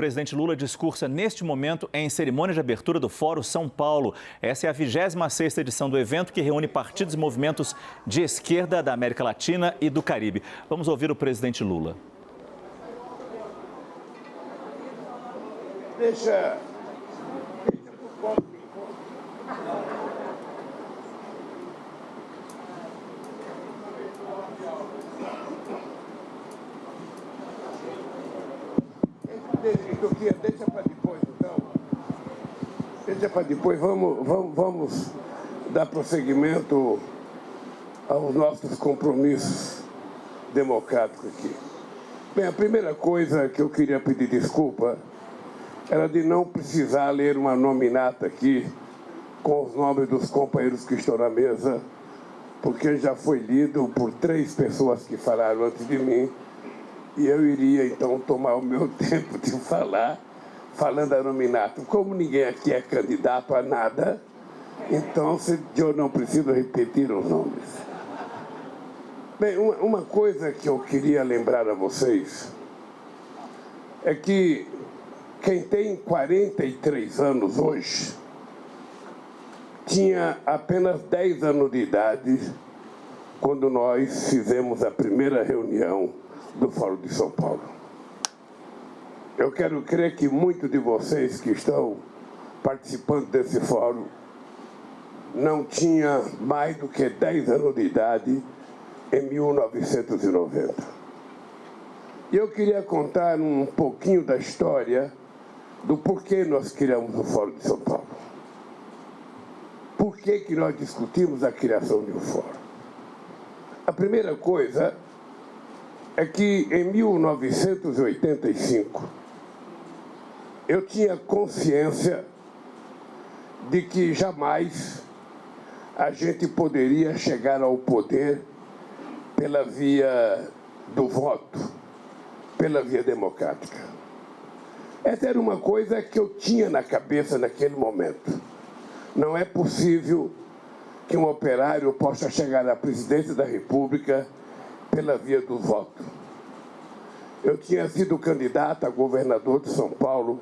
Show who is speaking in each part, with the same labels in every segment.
Speaker 1: presidente Lula discursa neste momento em cerimônia de abertura do Fórum São Paulo. Essa é a 26ª edição do evento que reúne partidos e movimentos de esquerda da América Latina e do Caribe. Vamos ouvir o presidente Lula.
Speaker 2: Deixa para depois, então. Deixa para depois. Vamos dar prosseguimento aos nossos compromissos democráticos aqui. Bem, a primeira coisa que eu queria pedir desculpa era de não precisar ler uma nominata aqui com os nomes dos companheiros que estão na mesa, porque já foi lido por 3 pessoas que falaram antes de mim. E eu iria, então, tomar o meu tempo de falar, falando a nominato. Como ninguém aqui é candidato a nada, então eu não preciso repetir os nomes. Bem, uma coisa que eu queria lembrar a vocês é que quem tem 43 anos hoje tinha apenas 10 anos de idade quando nós fizemos a primeira reunião do Fórum de São Paulo. Eu quero crer que muitos de vocês que estão participando desse fórum não tinha mais do que 10 anos de idade em 1990. E eu queria contar um pouquinho da história do porquê nós criamos o Fórum de São Paulo. Por que nós discutimos a criação de um fórum? A primeira coisa é que em 1985 eu tinha consciência de que jamais a gente poderia chegar ao poder pela via do voto, pela via democrática. Essa era uma coisa que eu tinha na cabeça naquele momento. Não é possível que um operário possa chegar à presidência da República pela via do voto. Eu tinha sido candidato a governador de São Paulo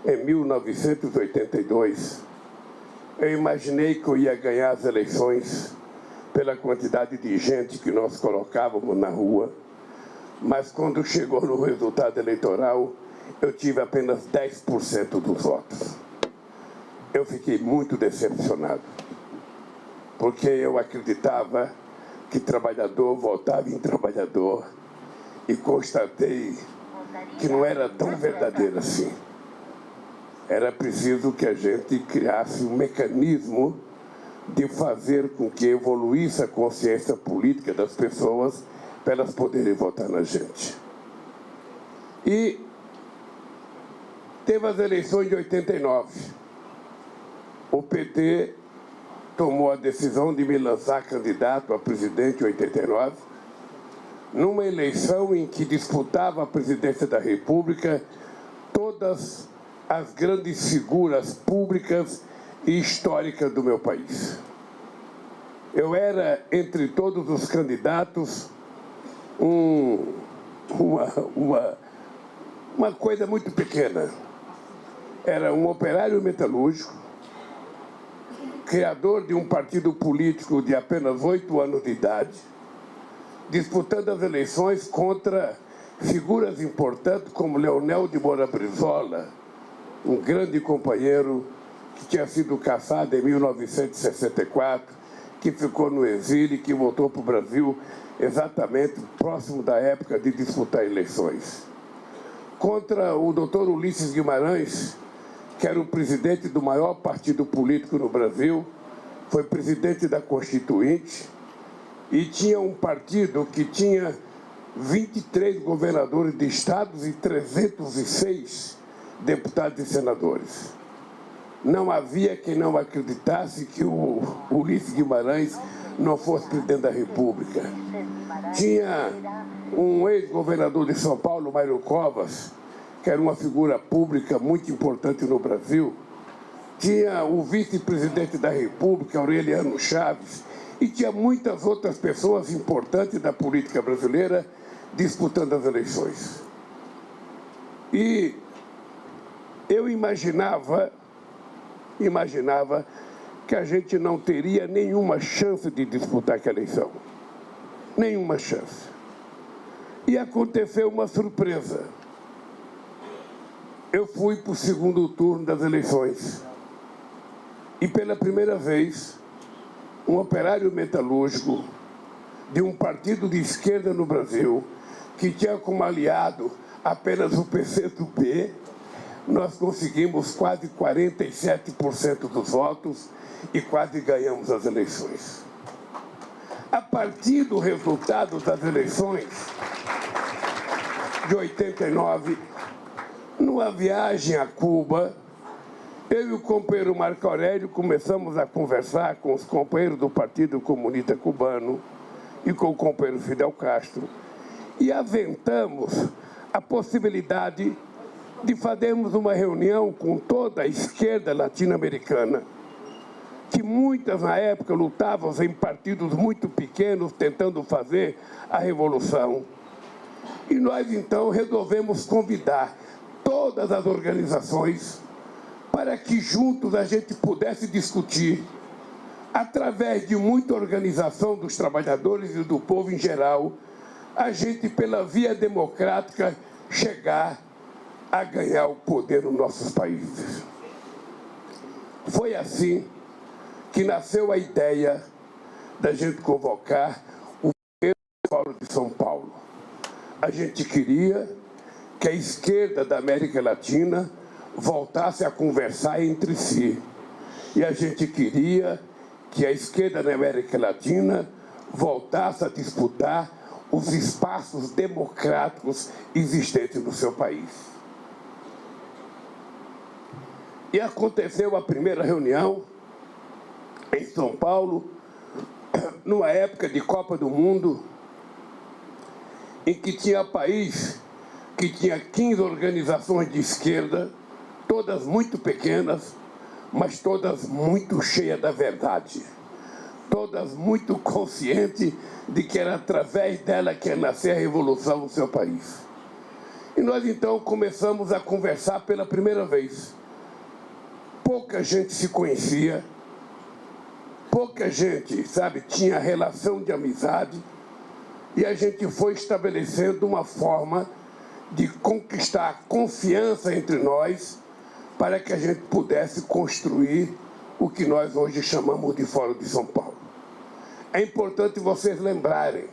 Speaker 2: em 1982. Eu imaginei que eu ia ganhar as eleições pela quantidade de gente que nós colocávamos na rua, mas quando chegou no resultado eleitoral, eu tive apenas 10% dos votos. Eu fiquei muito decepcionado, porque eu acreditava que trabalhador votava em trabalhador e constatei que não era tão verdadeiro assim. Era preciso que a gente criasse um mecanismo de fazer com que evoluísse a consciência política das pessoas para elas poderem votar na gente. E teve as eleições de 89. O PT tomou a decisão de me lançar candidato a presidente em 89, numa eleição em que disputava a presidência da República todas as grandes figuras públicas e históricas do meu país. Eu era, entre todos os candidatos, uma coisa muito pequena. Era um operário metalúrgico, criador de um partido político de apenas 8 anos de idade, disputando as eleições contra figuras importantes como Leonel de Moura Brizola, um grande companheiro que tinha sido caçado em 1964, que ficou no exílio e que voltou para o Brasil exatamente próximo da época de disputar eleições. Contra o doutor Ulisses Guimarães, que era o presidente do maior partido político no Brasil, foi presidente da Constituinte e tinha um partido que tinha 23 governadores de estados e 306 deputados e senadores. Não havia quem não acreditasse que o Ulisses Guimarães não fosse presidente da República. Tinha um ex-governador de São Paulo, Mário Covas, que era uma figura pública muito importante no Brasil. Tinha o vice-presidente da República, Aureliano Chaves, e tinha muitas outras pessoas importantes da política brasileira disputando as eleições. E eu imaginava que a gente não teria nenhuma chance de disputar aquela eleição. Nenhuma chance. E aconteceu uma surpresa. Eu fui para o segundo turno das eleições. E pela primeira vez, um operário metalúrgico de um partido de esquerda no Brasil, que tinha como aliado apenas o PCdoB, nós conseguimos quase 47% dos votos e quase ganhamos as eleições. A partir do resultado das eleições de 89, numa viagem a Cuba, eu e o companheiro Marco Aurélio começamos a conversar com os companheiros do Partido Comunista Cubano e com o companheiro Fidel Castro e aventamos a possibilidade de fazermos uma reunião com toda a esquerda latino-americana, que muitas na época lutavam em partidos muito pequenos tentando fazer a revolução. E nós então resolvemos convidar todas as organizações para que juntos a gente pudesse discutir, através de muita organização dos trabalhadores e do povo em geral, a gente, pela via democrática, chegar a ganhar o poder nos nossos países. Foi assim que nasceu a ideia da gente convocar o primeiro Fórum de São Paulo. A gente queria que a esquerda da América Latina voltasse a conversar entre si. E a gente queria que a esquerda da América Latina voltasse a disputar os espaços democráticos existentes no seu país. E aconteceu a primeira reunião em São Paulo, numa época de Copa do Mundo, em que tinha país que tinha 15 organizações de esquerda, todas muito pequenas, mas todas muito cheias da verdade, todas muito conscientes de que era através dela que ia nascer a revolução no seu país. E nós então começamos a conversar pela primeira vez. Pouca gente se conhecia, pouca gente, tinha relação de amizade, e a gente foi estabelecendo uma forma de conquistar confiança entre nós para que a gente pudesse construir o que nós hoje chamamos de Fórum de São Paulo. É importante vocês lembrarem,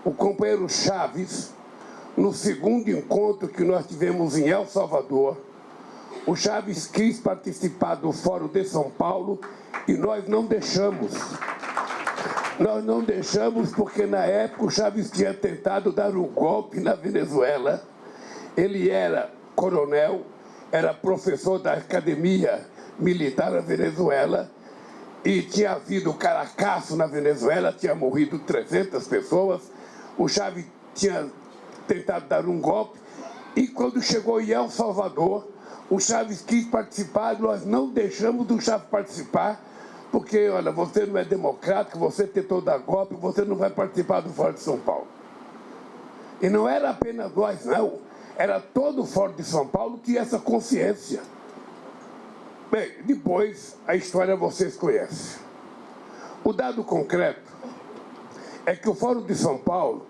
Speaker 2: o companheiro Chaves, no segundo encontro que nós tivemos em El Salvador, o Chaves quis participar do Fórum de São Paulo e nós não deixamos. Nós não deixamos porque, na época, o Chaves tinha tentado dar um golpe na Venezuela. Ele era coronel, era professor da Academia Militar da Venezuela e tinha havido Caracaço na Venezuela, tinha morrido 300 pessoas. O Chaves tinha tentado dar um golpe e, quando chegou em El Salvador, o Chaves quis participar, nós não deixamos o Chaves participar, porque, olha, você não é democrático, você tentou dar golpe, você não vai participar do Fórum de São Paulo. E não era apenas nós, não. Era todo o Fórum de São Paulo que tinha essa consciência. Bem, depois a história vocês conhecem. O dado concreto é que o Fórum de São Paulo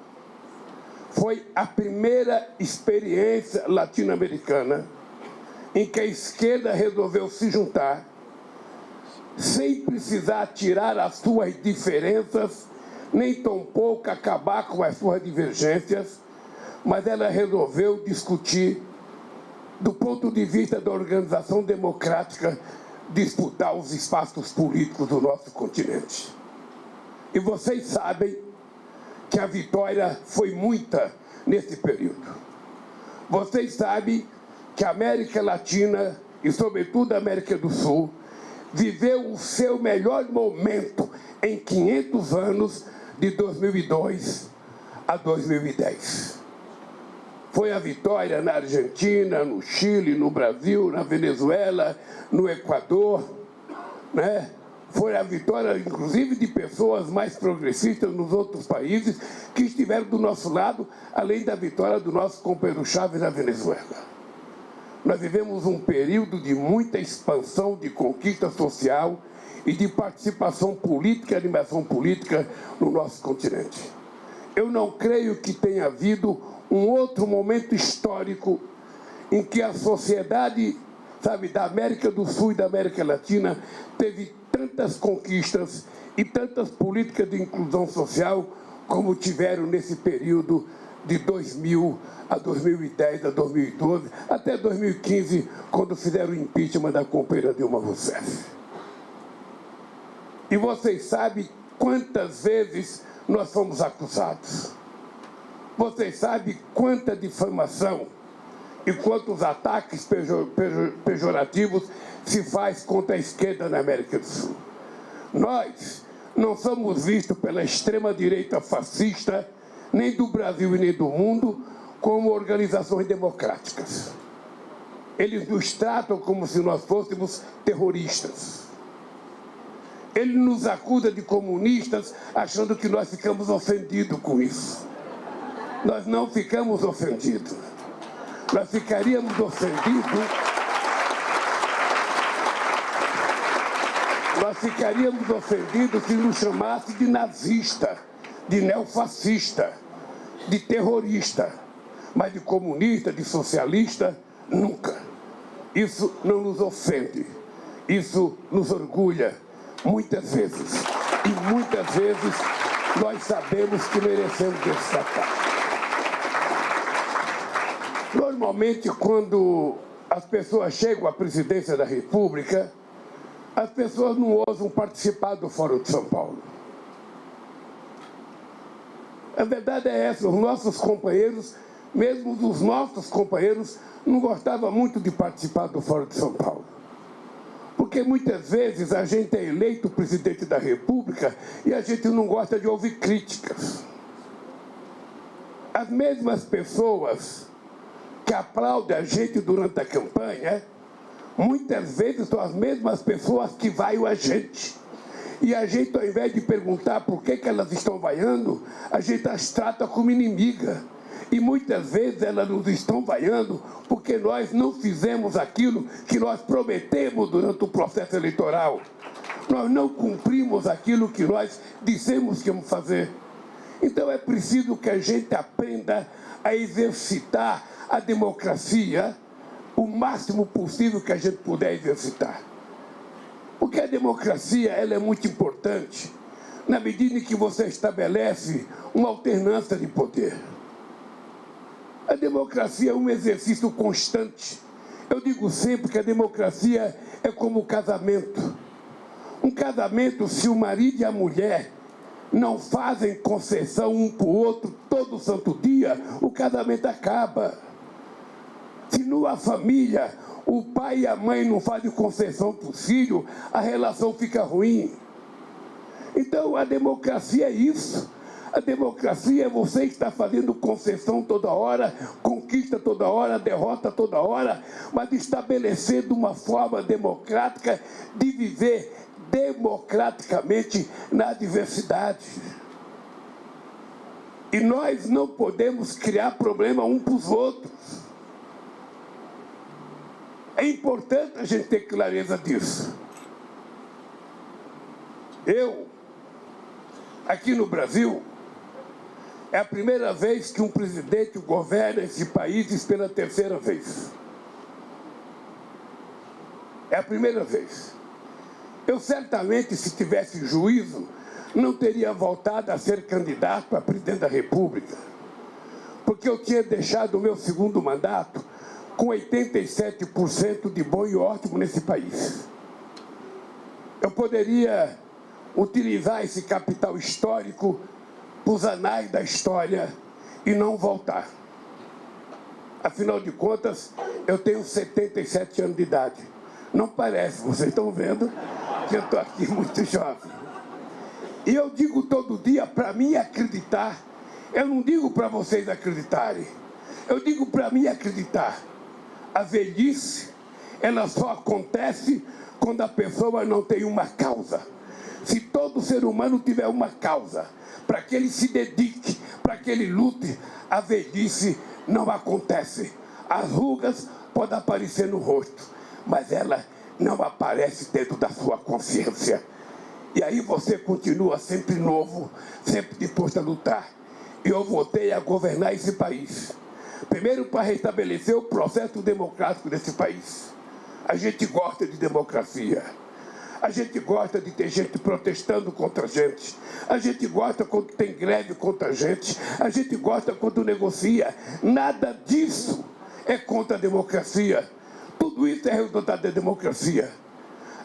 Speaker 2: foi a primeira experiência latino-americana em que a esquerda resolveu se juntar sem precisar tirar as suas diferenças, nem tampouco acabar com as suas divergências, mas ela resolveu discutir, do ponto de vista da organização democrática, disputar os espaços políticos do nosso continente. E vocês sabem que a vitória foi muita nesse período. Vocês sabem que a América Latina, e sobretudo a América do Sul, viveu o seu melhor momento em 500 anos, de 2002 a 2010. Foi a vitória na Argentina, no Chile, no Brasil, na Venezuela, no Equador, né? Foi a vitória, inclusive, de pessoas mais progressistas nos outros países que estiveram do nosso lado, além da vitória do nosso companheiro Chávez na Venezuela. Nós vivemos um período de muita expansão, de conquista social e de participação política e animação política no nosso continente. Eu não creio que tenha havido um outro momento histórico em que a sociedade, da América do Sul e da América Latina teve tantas conquistas e tantas políticas de inclusão social como tiveram nesse período de 2000 a 2010, a 2012, até 2015, quando fizeram o impeachment da companheira Dilma Rousseff. E vocês sabem quantas vezes nós fomos acusados. Vocês sabem quanta difamação e quantos ataques pejorativos se faz contra a esquerda na América do Sul. Nós não somos vistos pela extrema-direita fascista, nem do Brasil e nem do mundo, como organizações democráticas. Eles nos tratam como se nós fôssemos terroristas. Ele nos acusa de comunistas, achando que nós ficamos ofendidos com isso. Nós não ficamos ofendidos. Nós ficaríamos ofendidos. Nós ficaríamos ofendidos se nos chamasse de nazista, de neofascista, de terrorista, mas de comunista, de socialista, nunca. Isso não nos ofende. Isso nos orgulha. Muitas vezes, e muitas vezes, nós sabemos que merecemos esse ataque. Normalmente, quando as pessoas chegam à presidência da República, as pessoas não ousam participar do Fórum de São Paulo. A verdade é essa, os nossos companheiros, mesmo os nossos companheiros, não gostavam muito de participar do Fórum de São Paulo. Porque muitas vezes a gente é eleito presidente da República e a gente não gosta de ouvir críticas. As mesmas pessoas que aplaudem a gente durante a campanha, muitas vezes são as mesmas pessoas que vaiam a gente. E a gente, ao invés de perguntar por que elas estão vaiando, a gente as trata como inimiga. E muitas vezes elas nos estão vaiando porque nós não fizemos aquilo que nós prometemos durante o processo eleitoral. Nós não cumprimos aquilo que nós dissemos que íamos fazer. Então é preciso que a gente aprenda a exercitar a democracia o máximo possível que a gente puder exercitar. Porque a democracia ela é muito importante na medida em que você estabelece uma alternância de poder. A democracia é um exercício constante. Eu digo sempre que a democracia é como o casamento. Um casamento, se o marido e a mulher não fazem concessão um para o outro todo santo dia, o casamento acaba. Se numa família o pai e a mãe não fazem concessão para o filho, a relação fica ruim. Então a democracia é isso. A democracia é você que está fazendo concessão toda hora, conquista toda hora, derrota toda hora, mas estabelecendo uma forma democrática de viver democraticamente na diversidade. E nós não podemos criar problema um para os outros. É importante a gente ter clareza disso. Eu, aqui no Brasil, é a primeira vez que um presidente governa esse país pela terceira vez. É a primeira vez. Eu certamente, se tivesse juízo, não teria voltado a ser candidato a presidente da República, porque eu tinha deixado o meu segundo mandato com 87% de bom e ótimo nesse país. Eu poderia utilizar esse capital histórico para os anais da história e não voltar. Afinal de contas, eu tenho 77 anos de idade. Não parece, vocês estão vendo que eu estou aqui muito jovem. E eu digo todo dia para mim acreditar. Eu não digo para vocês acreditarem. Eu digo para mim acreditar. A velhice, ela só acontece quando a pessoa não tem uma causa. Se todo ser humano tiver uma causa, para que ele se dedique, para que ele lute, a velhice não acontece. As rugas pode aparecer no rosto, mas ela não aparece dentro da sua consciência. E aí você continua sempre novo, sempre disposto a lutar. E eu voltei a governar esse país. Primeiro, para restabelecer o processo democrático desse país. A gente gosta de democracia. A gente gosta de ter gente protestando contra a gente. A gente gosta quando tem greve contra a gente. A gente gosta quando negocia. Nada disso é contra a democracia. Tudo isso é resultado da democracia.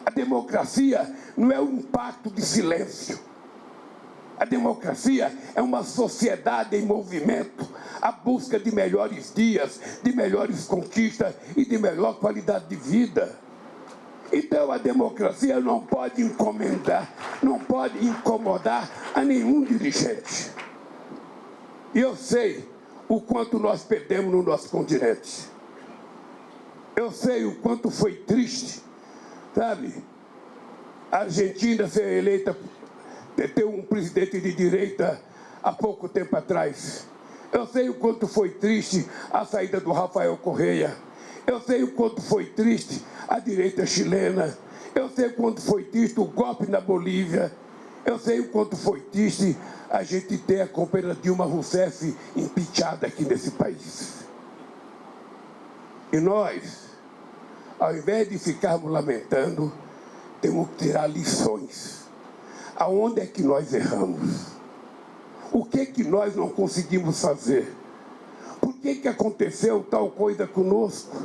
Speaker 2: A democracia não é um pacto de silêncio. A democracia é uma sociedade em movimento, a busca de melhores dias, de melhores conquistas e de melhor qualidade de vida. Então a democracia não pode não pode incomodar a nenhum dirigente. E eu sei o quanto nós perdemos no nosso continente. Eu sei o quanto foi triste, sabe? A Argentina ser eleita, ter um presidente de direita há pouco tempo atrás. Eu sei o quanto foi triste a saída do Rafael Correa. Eu sei o quanto foi triste a direita chilena. Eu sei o quanto foi triste o golpe na Bolívia. Eu sei o quanto foi triste a gente ter a companheira Dilma Rousseff impeachada aqui nesse país. E nós, ao invés de ficarmos lamentando, temos que tirar lições. Aonde é que nós erramos? O que é que nós não conseguimos fazer? Por que aconteceu tal coisa conosco?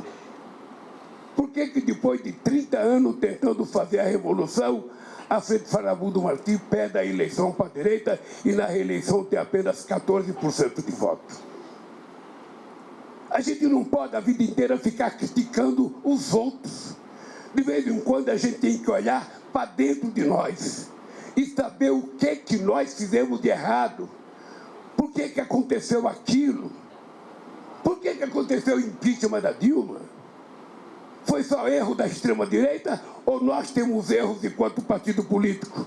Speaker 2: Por que depois de 30 anos tentando fazer a revolução, a Frente Farabundo Martins perde a eleição para a direita e na reeleição tem apenas 14% de voto? A gente não pode a vida inteira ficar criticando os outros. De vez em quando a gente tem que olhar para dentro de nós e saber o que nós fizemos de errado. Por que aconteceu aquilo? Por que aconteceu o impeachment da Dilma? Foi só erro da extrema-direita ou nós temos erros enquanto partido político?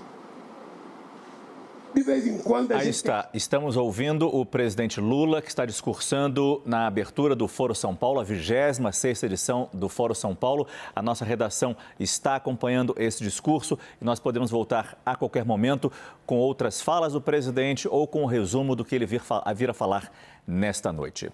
Speaker 2: De vez em quando a
Speaker 1: gente... Aí está, estamos ouvindo o presidente Lula, que está discursando na abertura do Foro São Paulo, a 26ª edição do Foro São Paulo. A nossa redação está acompanhando esse discurso e nós podemos voltar a qualquer momento com outras falas do presidente ou com o resumo do que ele vir a falar nesta noite.